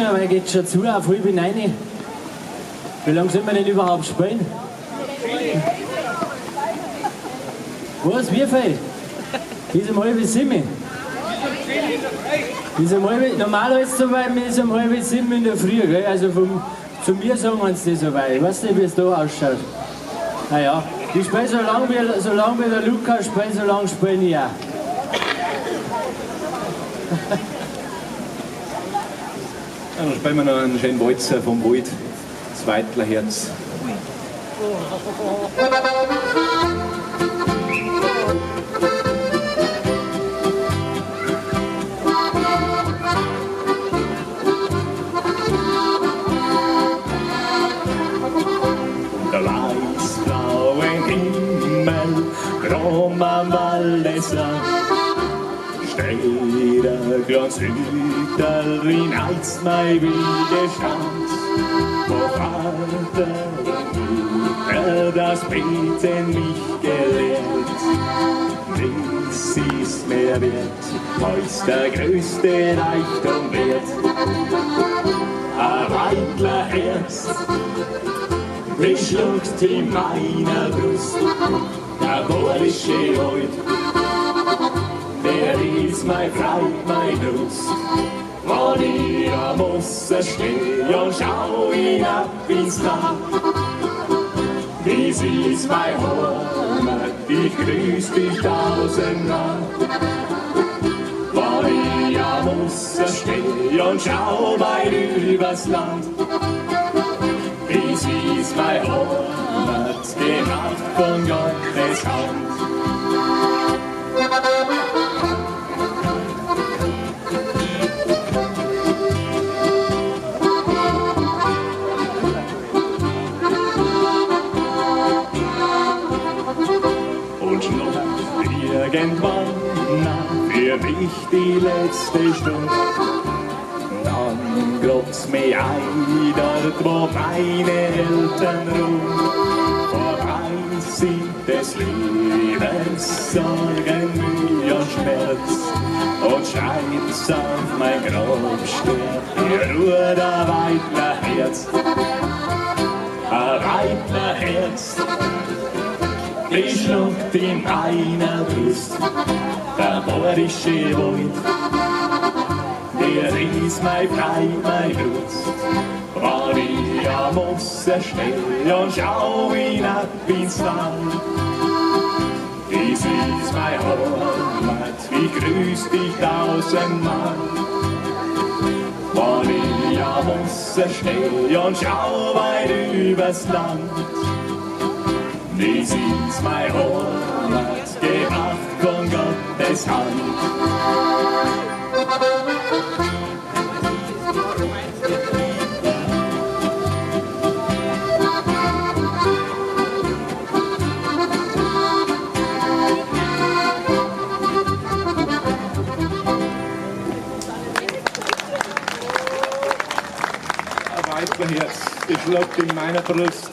singen, weil geht schon zu auf 8:30. Wie lange sollen wir denn überhaupt spielen? Was? Wie viel? Bis um 6:30? Bis um 6:30? Normalerweise so weit bis um 6:30 in der Früh, gell? Also zu mir sagen sie das so weit. Ich weiß nicht, wie es da ausschaut. Naja, ich spiele so lange wie der Lukas spielt, so lange spiele ich auch. Ja, dann spielen wir noch einen schönen Walzer vom Wald, das Weitlerherz. Der weißblaue Himmel, krumm am Waldesrand, steht ein kleines Hüttel in als mein Widerstand. Wo Vater das Beten mich gelehrt, nichts ist mehr wert, als der größte Reichtum wert. Ein Weidlerherz beschluckt in meiner Brust, der bayerische Wald, der ist mein Freund, mein Brust. Wenn ich am Wasser steh und schau hinab ins Tal, dies ist mein Heimat, ich grüß dich tausendmal. Wenn ich am Wasser steh und schau weit übers Land, dies ist mein Heimat, gemacht von Gottes Hand. Irgendwann, für mich die letzte Stunde, dann grobt's mich ein, dort wo meine Eltern ruhen. Vorbei sind des Lebens Sorgen, Mühe und Schmerz, und schreibt's auf mein Grabstein, hier ruht ein Weidlerherz, ein Weidlerherz. Beschluckt in meiner Brust, der bayerische Wald, der ist mein Freund, mein Brust. Wenn ich am Wasser steh und schau hinab ins Tal, dies ist mein Heimat, ich grüß dich tausendmal. Wenn ich am Wasser steh und schau weit übers Land, dies ist mein Heimat, gemacht von Gottes Hand. Ein Weidlerherz, geschluckt in meiner Brust,